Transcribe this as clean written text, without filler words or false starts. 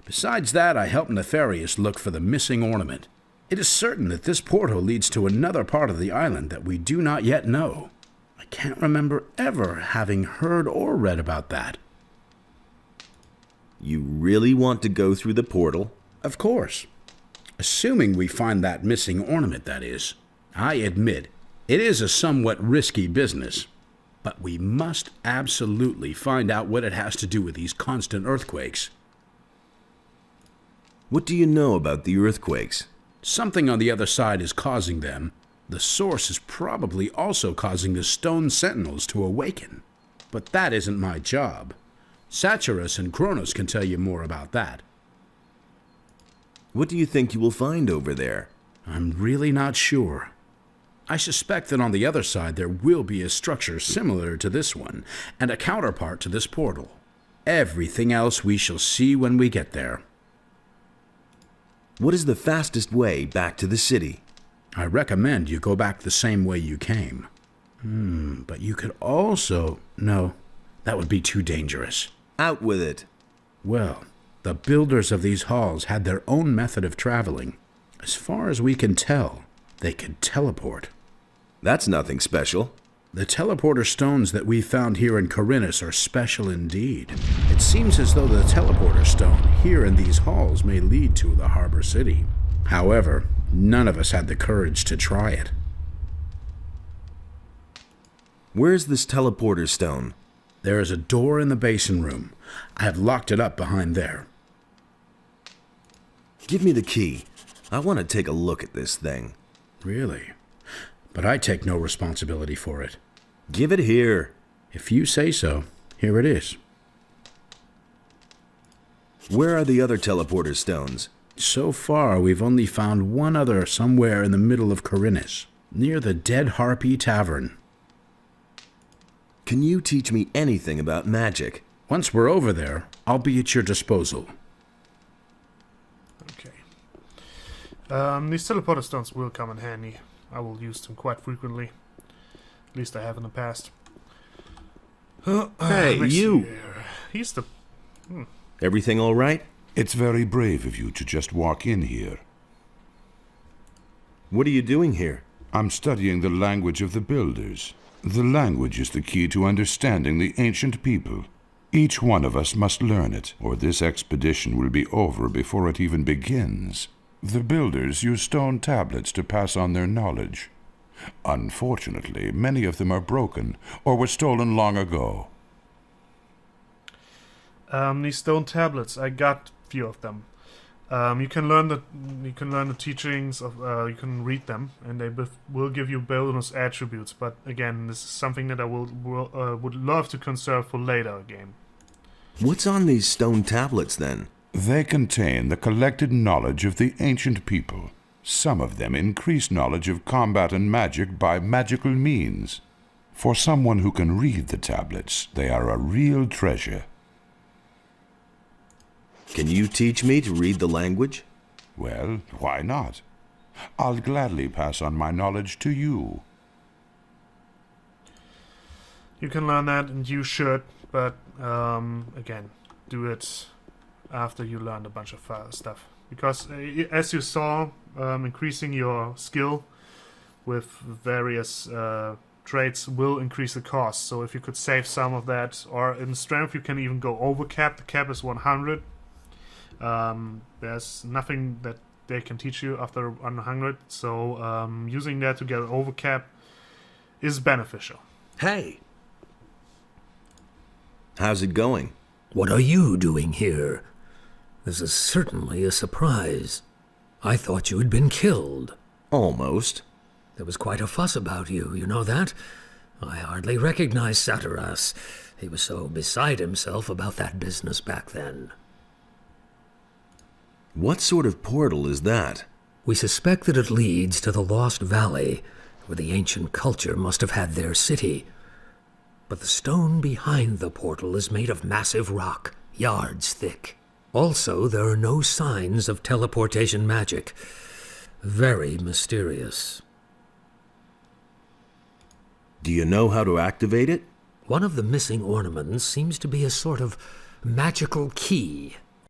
Besides that, I helped Therieos look for the missing ornament. It is certain that this portal leads to another part of the island that we do not yet know. I can't remember ever having heard or read about that. You really want to go through the portal? Of course. Assuming we find that missing ornament, that is. I admit, it is a somewhat risky business. But we must absolutely find out what it has to do with these constant earthquakes. What do you know about the earthquakes? Something on the other side is causing them. The source is probably also causing the stone sentinels to awaken. But that isn't my job. Satyrus and Kronos can tell you more about that. What do you think you will find over there? I'm really not sure. I suspect that on the other side there will be a structure similar to this one, and a counterpart to this portal. Everything else we shall see when we get there. What is the fastest way back to the city? I recommend you go back the same way you came. But you could also... No, that would be too dangerous. Out with it. Well, the builders of these halls had their own method of traveling. As far as we can tell, they could teleport. That's nothing special. The teleporter stones that we found here in Corinus are special indeed. It seems as though the teleporter stone here in these halls may lead to the harbor city. However, none of us had the courage to try it. Where's this teleporter stone? There is a door in the basin room. I have locked it up behind there. Give me the key. I want to take a look at this thing. Really? But I take no responsibility for it. Give it here. If you say so, here it is. Where are the other teleporter stones? So far, we've only found one other somewhere in the middle of Corinus, near the Dead Harpy Tavern. Can you teach me anything about magic? Once we're over there, I'll be at your disposal. Okay. These teleporter stones will come in handy. I will use them quite frequently. At least I have in the past. Hey, you! He's the... Everything all right? It's very brave of you to just walk in here. What are you doing here? I'm studying the language of the builders. The language is the key to understanding the ancient people. Each one of us must learn it, or this expedition will be over before it even begins. The builders use stone tablets to pass on their knowledge. Unfortunately, many of them are broken, or were stolen long ago. These stone tablets, I got a few of them. You can learn the teachings of. You can read them, and they will give you bonus attributes. But again, this is something that I would love to conserve for later game. What's on these stone tablets then? They contain the collected knowledge of the ancient people. Some of them increase knowledge of combat and magic by magical means. For someone who can read the tablets, they are a real treasure. Can you teach me to read the language? Well, why not? I'll gladly pass on my knowledge to you. You can learn that, and you should, but again, do it after you learned a bunch of stuff. Because, as you saw, increasing your skill with various traits will increase the cost. So if you could save some of that, or in strength you can even go over cap. The cap is 100. There's nothing that they can teach you after 100, so using that to get an overcap is beneficial. Hey! How's it going? What are you doing here? This is certainly a surprise. I thought you had been killed. Almost. There was quite a fuss about you, you know that? I hardly recognized Satyrus. He was so beside himself about that business back then. What sort of portal is that? We suspect that it leads to the Lost Valley, where the ancient culture must have had their city. But the stone behind the portal is made of massive rock, yards thick. Also, there are no signs of teleportation magic. Very mysterious. Do you know how to activate it? One of the missing ornaments seems to be a sort of magical key.